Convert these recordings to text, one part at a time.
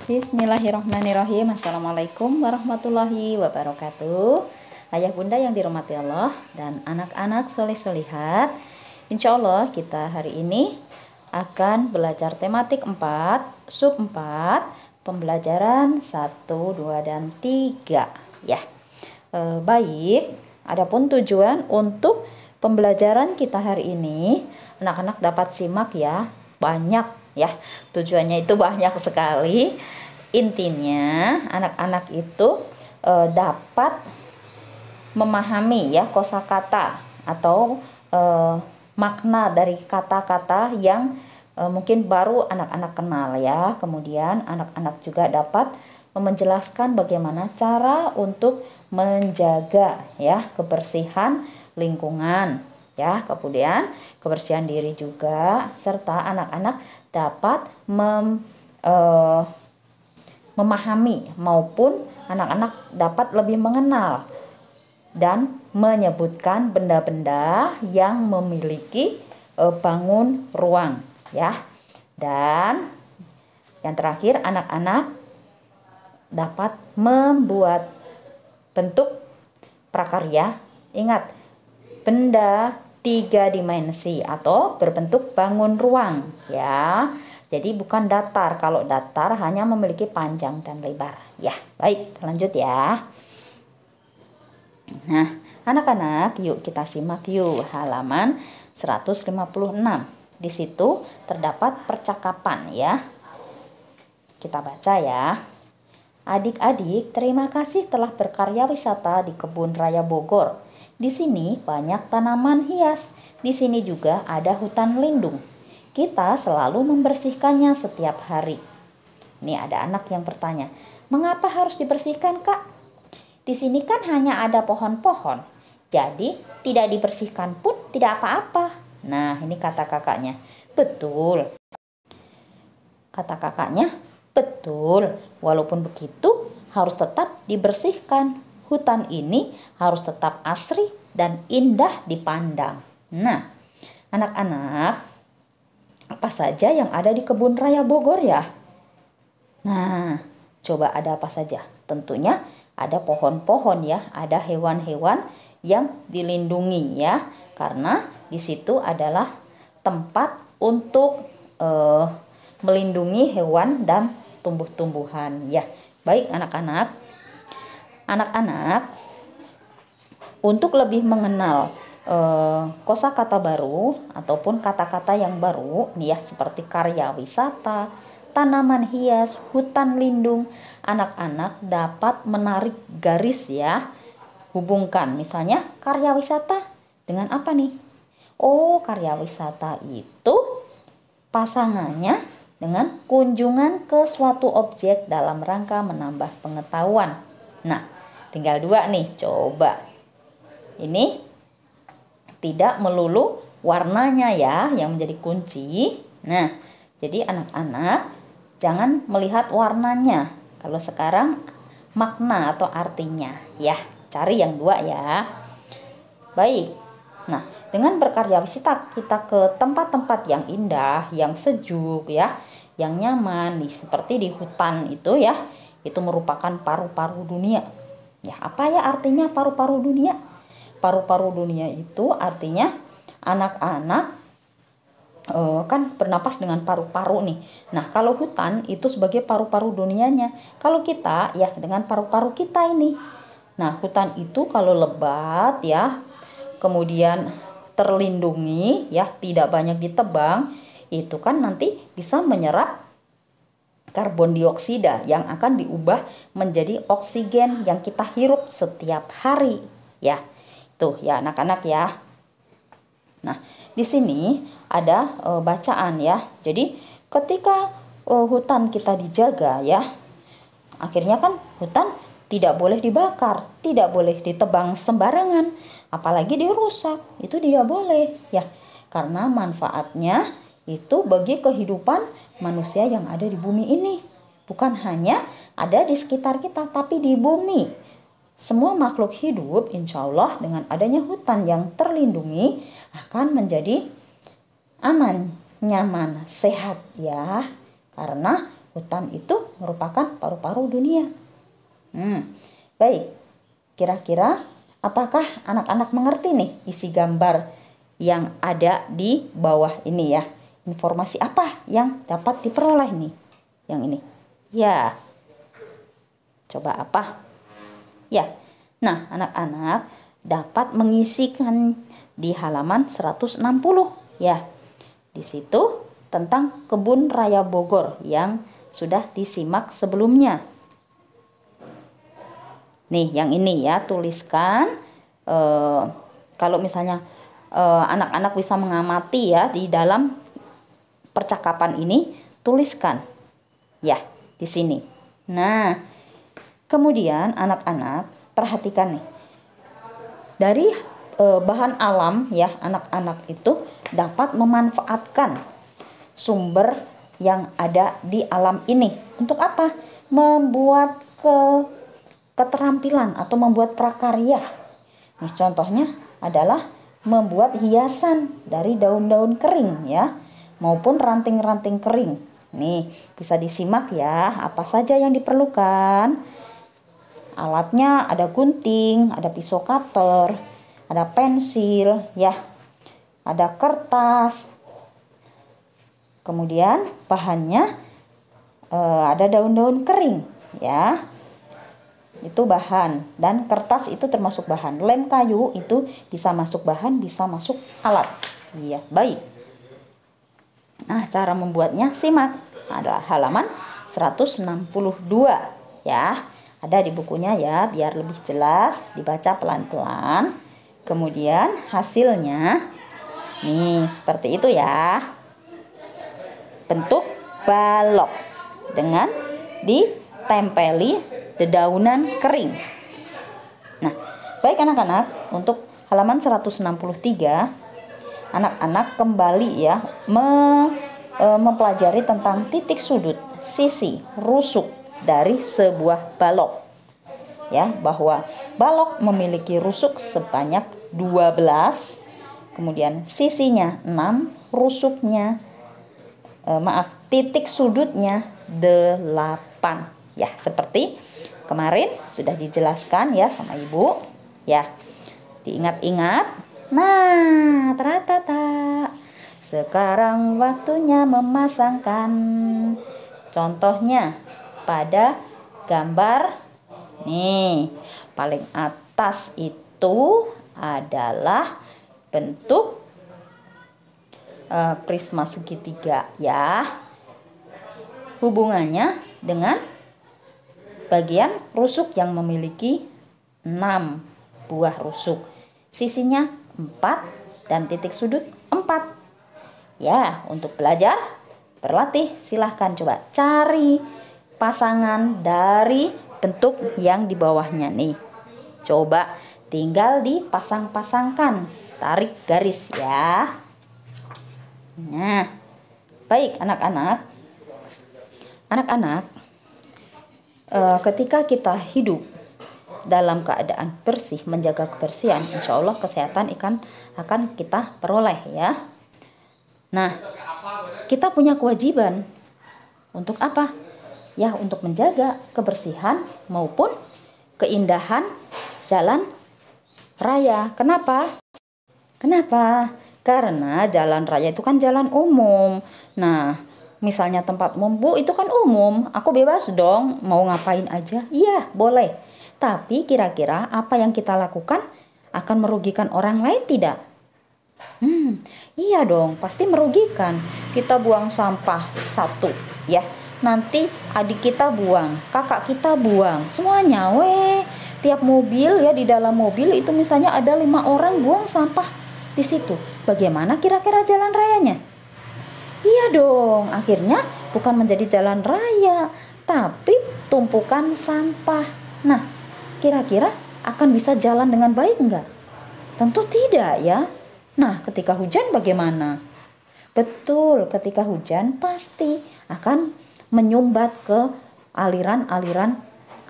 Bismillahirrahmanirrahim. Assalamualaikum warahmatullahi wabarakatuh. Ayah bunda yang dirahmati Allah dan anak-anak soleh-solihat, insya Allah kita hari ini akan belajar tematik 4, sub 4, pembelajaran 1, 2, dan 3 ya. Baik, adapun tujuan untuk pembelajaran kita hari ini, anak-anak dapat simak ya, banyak ya, tujuannya itu banyak sekali. Intinya anak-anak itu dapat memahami ya kosakata atau makna dari kata-kata yang mungkin baru anak-anak kenal ya. Kemudian anak-anak juga dapat menjelaskan bagaimana cara untuk menjaga ya kebersihan lingkungan ya, kemudian kebersihan diri juga, serta anak-anak dapat memahami maupun anak-anak dapat lebih mengenal dan menyebutkan benda-benda yang memiliki bangun ruang ya. Dan yang terakhir, anak-anak dapat membuat bentuk prakarya. Ingat, benda 3 dimensi atau berbentuk bangun ruang ya. Jadi bukan datar. Kalau datar hanya memiliki panjang dan lebar ya. Baik, lanjut ya. Nah, anak-anak, yuk kita simak yuk halaman 156. Di situ terdapat percakapan ya. Kita baca ya. Adik-adik, terima kasih telah berkarya wisata di Kebun Raya Bogor. Di sini banyak tanaman hias. Di sini juga ada hutan lindung. Kita selalu membersihkannya setiap hari. Ini ada anak yang bertanya, mengapa harus dibersihkan, Kak? Di sini kan hanya ada pohon-pohon. Jadi tidak dibersihkan pun tidak apa-apa. Nah, ini kata kakaknya. Betul. Kata kakaknya, betul. Walaupun begitu, harus tetap dibersihkan. Hutan ini harus tetap asri dan indah dipandang. Nah, anak-anak, apa saja yang ada di Kebun Raya Bogor ya? Nah, coba ada apa saja? Tentunya ada pohon-pohon ya, ada hewan-hewan yang dilindungi ya, karena di situ adalah tempat untuk melindungi hewan dan tumbuh-tumbuhan ya. Baik anak-anak, untuk lebih mengenal kosakata baru ataupun kata-kata yang baru nih ya, seperti karya wisata, tanaman hias, hutan lindung, anak-anak dapat menarik garis ya, hubungkan misalnya karya wisata dengan apa nih? Oh, karya wisata itu pasangannya dengan kunjungan ke suatu objek dalam rangka menambah pengetahuan. Nah, tinggal 2 nih, coba. Ini tidak melulu warnanya ya yang menjadi kunci. Nah, jadi anak-anak jangan melihat warnanya. Kalau sekarang makna atau artinya ya. Cari yang 2 ya. Baik. Nah, dengan berkarya wisata kita ke tempat-tempat yang indah, yang sejuk ya, yang nyaman nih, seperti di hutan itu ya. Itu merupakan paru-paru dunia. Ya, apa ya artinya paru-paru dunia? Paru-paru dunia itu artinya anak-anak kan bernapas dengan paru-paru nih. Nah, kalau hutan itu sebagai paru-paru dunianya. Kalau kita ya dengan paru-paru kita ini. Nah, hutan itu kalau lebat ya, kemudian terlindungi ya, tidak banyak ditebang, itu kan nanti bisa menyerap karbon dioksida yang akan diubah menjadi oksigen yang kita hirup setiap hari ya. Tuh ya anak-anak ya. Nah, di sini ada bacaan ya. Jadi ketika hutan kita dijaga ya, akhirnya kan hutan tidak boleh dibakar, tidak boleh ditebang sembarangan, apalagi dirusak. Itu tidak boleh ya. Karena manfaatnya itu bagi kehidupan manusia yang ada di bumi ini. Bukan hanya ada di sekitar kita, tapi di bumi. Semua makhluk hidup insya Allah dengan adanya hutan yang terlindungi akan menjadi aman, nyaman, sehat ya. Karena hutan itu merupakan paru-paru dunia. Baik, kira-kira apakah anak-anak mengerti nih isi gambar yang ada di bawah ini ya? Informasi apa yang dapat diperoleh nih? Yang ini. Ya. Coba apa? Ya. Nah, anak-anak dapat mengisikan di halaman 160 ya. Di situ tentang Kebun Raya Bogor yang sudah disimak sebelumnya. Nih, yang ini ya, tuliskan. Kalau misalnya anak-anak bisa mengamati ya di dalam percakapan ini, tuliskan ya di sini. Nah, kemudian anak-anak perhatikan nih. Dari bahan alam ya, anak-anak itu dapat memanfaatkan sumber yang ada di alam ini. Untuk apa? Membuat keterampilan atau membuat prakarya. Nih, contohnya adalah membuat hiasan dari daun-daun kering ya, maupun ranting-ranting kering. Nih, bisa disimak ya, apa saja yang diperlukan. Alatnya ada gunting, ada pisau cutter, ada pensil ya, ada kertas. Kemudian bahannya ada daun-daun kering ya. Itu bahan, dan kertas itu termasuk bahan. Lem kayu itu bisa masuk bahan, bisa masuk alat. Iya, baik. Nah, cara membuatnya simak. Ada halaman 162 ya. Ada di bukunya ya, biar lebih jelas, dibaca pelan-pelan. Kemudian hasilnya nih seperti itu ya. Bentuk balok dengan ditempeli dedaunan kering. Nah, baik anak-anak, untuk halaman 163 anak-anak kembali ya mempelajari tentang titik sudut, sisi, rusuk dari sebuah balok. Ya, bahwa balok memiliki rusuk sebanyak 12, kemudian sisinya 6, rusuknya titik sudutnya 8. Ya, seperti kemarin sudah dijelaskan ya sama Ibu. Ya, diingat-ingat. Nah, taratata. Sekarang waktunya memasangkan. Contohnya pada gambar nih, paling atas itu adalah bentuk prisma segitiga ya. Hubungannya dengan bagian rusuk yang memiliki 6 buah rusuk. Sisinya 4 dan titik sudut 4. Ya, untuk belajar, berlatih, silahkan coba cari pasangan dari bentuk yang di bawahnya nih. Coba tinggal dipasang-pasangkan, tarik garis ya. Nah, baik anak-anak. Anak-anak, ketika kita hidup dalam keadaan bersih, menjaga kebersihan, insya Allah kesehatan akan kita peroleh ya. Nah, kita punya kewajiban untuk apa? Ya, untuk menjaga kebersihan maupun keindahan jalan raya. Kenapa? Karena jalan raya itu kan jalan umum. Nah, misalnya tempat umum, Bu, itu kan umum. Aku bebas dong, mau ngapain aja. Iya, boleh. Tapi kira-kira apa yang kita lakukan akan merugikan orang lain tidak? Iya dong, pasti merugikan. Kita buang sampah satu, ya. Nanti adik kita buang, kakak kita buang, semuanya. Tiap mobil ya, di dalam mobil itu misalnya ada 5 orang buang sampah di situ. Bagaimana kira-kira jalan rayanya? Iya dong, akhirnya bukan menjadi jalan raya, tapi tumpukan sampah. Nah, kira-kira akan bisa jalan dengan baik enggak? Tentu tidak ya. Nah, ketika hujan bagaimana? Betul, ketika hujan pasti akan menyumbat ke aliran-aliran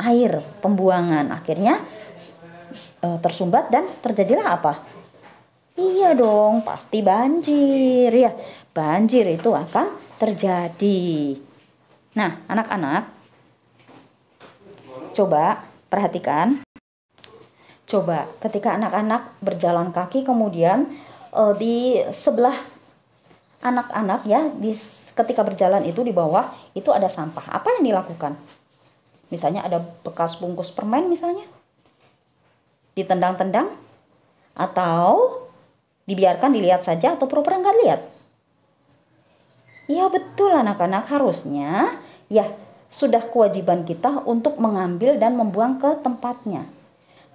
air pembuangan. Akhirnya tersumbat dan terjadilah apa? Iya dong, pasti banjir ya. Banjir itu akan terjadi. Nah, anak-anak, coba perhatikan. Coba ketika anak-anak berjalan kaki, kemudian di sebelah anak-anak ya, ketika berjalan itu di bawah itu ada sampah. Apa yang dilakukan? Misalnya ada bekas bungkus permen misalnya, ditendang-tendang, atau dibiarkan dilihat saja, atau pura-pura nggak lihat. Ya betul anak-anak, harusnya ya sudah kewajiban kita untuk mengambil dan membuang ke tempatnya.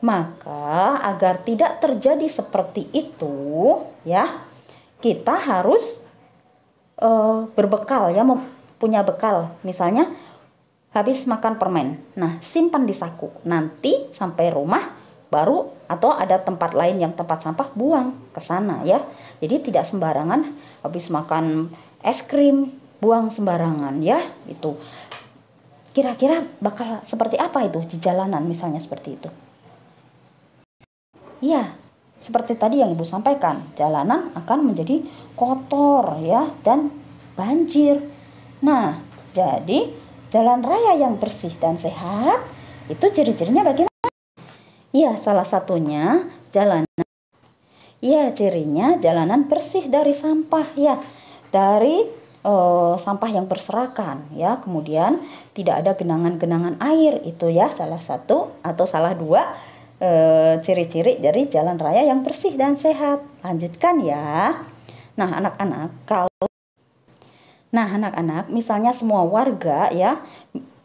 Maka agar tidak terjadi seperti itu ya, kita harus berbekal ya, punya bekal. Misalnya habis makan permen, nah simpan di saku, nanti sampai rumah baru, atau ada tempat lain yang tempat sampah, buang ke sana ya. Jadi tidak sembarangan habis makan es krim buang sembarangan ya. Itu kira-kira bakal seperti apa itu di jalanan misalnya seperti itu. Iya, seperti tadi yang Ibu sampaikan, jalanan akan menjadi kotor ya dan banjir. Nah, jadi jalan raya yang bersih dan sehat itu ciri-cirinya bagaimana? Iya, salah satunya jalanan. Iya, cirinya jalanan bersih dari sampah ya, dari sampah yang berserakan ya. Kemudian tidak ada genangan-genangan air, itu ya salah satu atau salah dua ciri-ciri dari jalan raya yang bersih dan sehat. Lanjutkan ya. Nah, anak-anak, misalnya semua warga ya,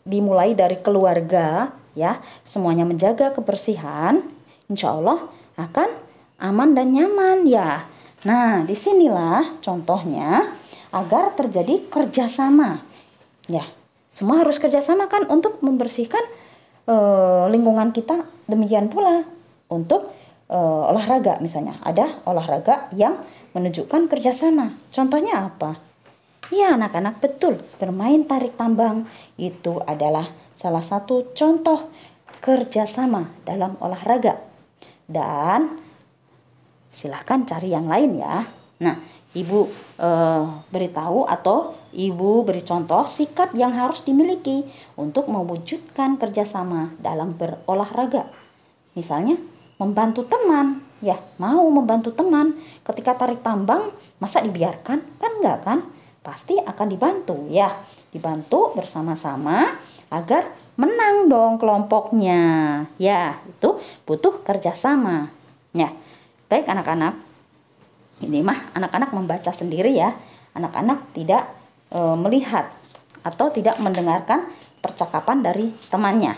dimulai dari keluarga ya, semuanya menjaga kebersihan, insya Allah akan aman dan nyaman ya. Nah, disinilah contohnya agar terjadi kerjasama ya. Semua harus kerjasama kan untuk membersihkan lingkungan kita. Demikian pula untuk olahraga, misalnya ada olahraga yang menunjukkan kerjasama. Contohnya apa? Ya anak-anak, betul, bermain tarik tambang itu adalah salah satu contoh kerjasama dalam olahraga. Dan silahkan cari yang lain ya. Nah, Ibu beritahu atau Ibu beri contoh sikap yang harus dimiliki untuk mewujudkan kerjasama dalam berolahraga. Misalnya membantu teman, ya mau membantu teman ketika tarik tambang, masa dibiarkan? Kan enggak kan? Pasti akan dibantu ya, dibantu bersama-sama agar menang dong kelompoknya. Ya, itu butuh kerjasama. Ya, baik anak-anak, ini mah anak-anak membaca sendiri ya. Anak-anak tidak melihat atau tidak mendengarkan percakapan dari temannya.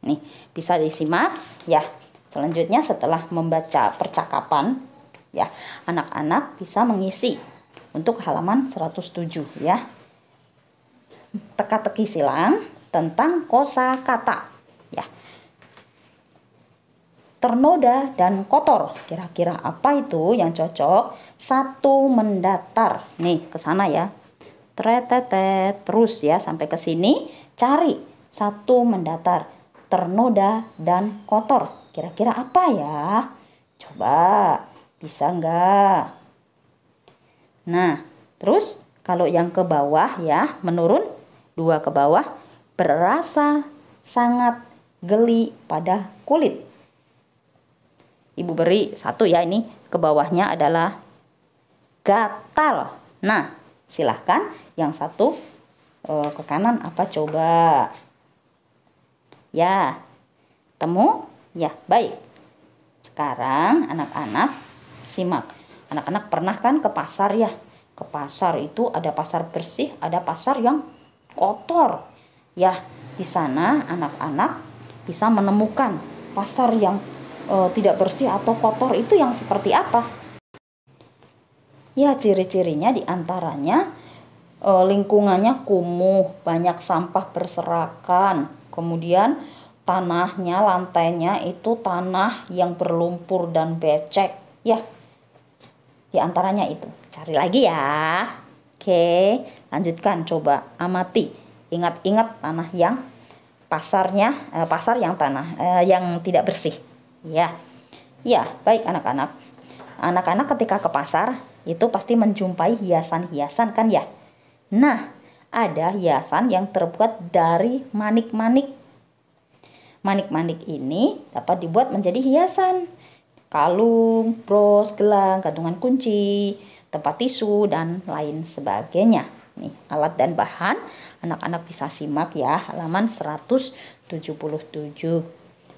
Nih, bisa disimak ya. Selanjutnya setelah membaca percakapan ya, anak-anak bisa mengisi untuk halaman 107 ya. Teka-teki silang tentang kosakata ya. Ternoda dan kotor, kira-kira apa itu yang cocok? Satu, mendatar. Nih ke sana ya, tretetet terus ya sampai ke sini. Cari satu, mendatar, ternoda dan kotor, kira-kira apa ya? Coba, bisa enggak? Nah, terus kalau yang ke bawah ya, menurun 2 ke bawah, berasa sangat geli pada kulit. Ibu beri 1 ya, ini ke bawahnya adalah gatal. Nah, silahkan yang 1 ke kanan apa coba? Ya, temu? Ya, baik. Sekarang anak-anak simak. Anak-anak pernah kan ke pasar ya? Ke pasar itu ada pasar bersih, ada pasar yang kotor. Ya, di sana anak-anak bisa menemukan pasar yang tidak bersih atau kotor itu yang seperti apa? Ya, ciri-cirinya diantaranya lingkungannya kumuh, banyak sampah berserakan, kemudian tanahnya, lantainya itu tanah yang berlumpur dan becek ya. Diantaranya itu. Cari lagi ya. Oke, lanjutkan, coba amati. Ingat-ingat tanah yang pasarnya, pasar yang tanah yang tidak bersih. Ya, ya, baik anak-anak. Anak-anak ketika ke pasar itu pasti menjumpai hiasan-hiasan kan ya. Nah, ada hiasan yang terbuat dari manik-manik. Manik-manik ini dapat dibuat menjadi hiasan. Kalung, bros, gelang, gantungan kunci, tempat tisu, dan lain sebagainya. Nih, alat dan bahan anak-anak bisa simak ya, halaman 177.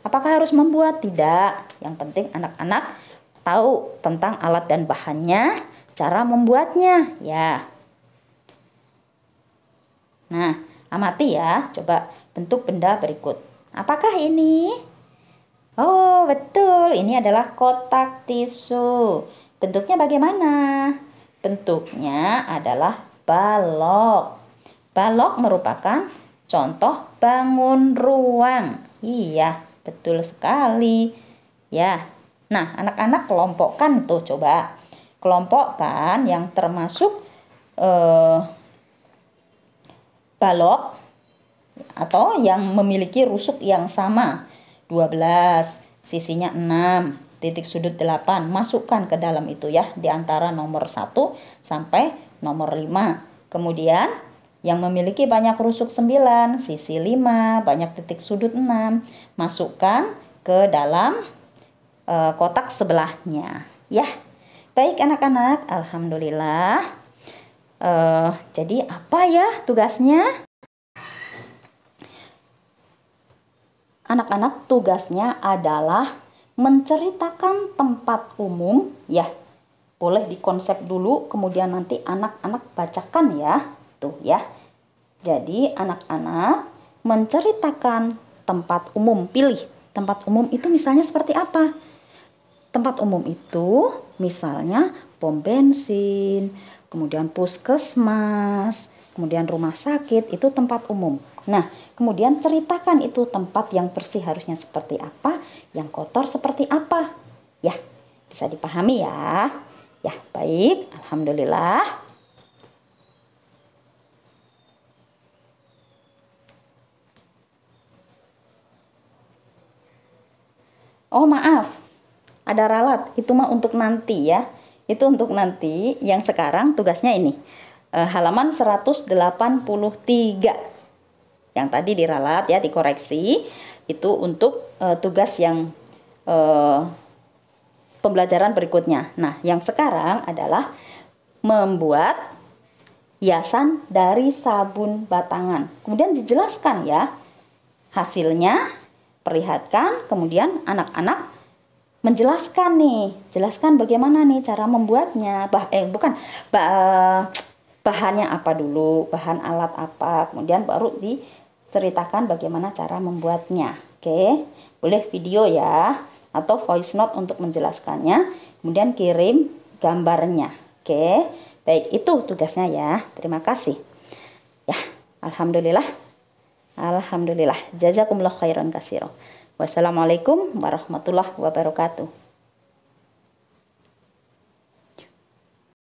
Apakah harus membuat? Tidak. Yang penting anak-anak tahu tentang alat dan bahannya, cara membuatnya ya. Nah, amati ya, coba bentuk benda berikut. Apakah ini? Oh, betul. Ini adalah kotak tisu. Bentuknya bagaimana? Bentuknya adalah balok. Balok merupakan contoh bangun ruang. Iya, betul sekali. Ya. Nah, anak-anak kelompokkan tuh coba. Kelompokkan yang termasuk balok atau yang memiliki rusuk yang sama. 12, sisinya 6, titik sudut 8. Masukkan ke dalam itu ya, di antara nomor 1 sampai nomor 5. Kemudian yang memiliki banyak rusuk 9, sisi 5, banyak titik sudut 6. Masukkan ke dalam kotak sebelahnya. Ya, baik anak-anak, alhamdulillah. Jadi apa ya tugasnya? Anak-anak tugasnya adalah menceritakan tempat umum ya. Boleh dikonsep dulu, kemudian nanti anak-anak bacakan ya. Tuh ya. Jadi anak-anak menceritakan tempat umum. Pilih tempat umum itu misalnya seperti apa? Tempat umum itu misalnya pom bensin, kemudian puskesmas, kemudian rumah sakit, itu tempat umum. Nah, kemudian ceritakan itu tempat yang bersih harusnya seperti apa, yang kotor seperti apa. Ya, bisa dipahami ya. Ya, baik. Alhamdulillah. Oh, maaf. Ada ralat. Itu mah untuk nanti ya. Itu untuk nanti. Yang sekarang tugasnya ini. Halaman 183. Yang tadi diralat ya, dikoreksi. Itu untuk tugas yang pembelajaran berikutnya. Nah, yang sekarang adalah membuat hiasan dari sabun batangan. Kemudian dijelaskan ya hasilnya, perlihatkan, kemudian anak-anak menjelaskan nih, jelaskan bagaimana nih cara membuatnya. Bahannya apa dulu, bahan alat apa, kemudian baru diceritakan bagaimana cara membuatnya. Oke, boleh video ya, atau voice note untuk menjelaskannya, kemudian kirim gambarnya. Oke, baik, itu tugasnya ya. Terima kasih. Ya, alhamdulillah. Alhamdulillah. Jazakumullah khairan katsira. Wassalamualaikum warahmatullahi wabarakatuh.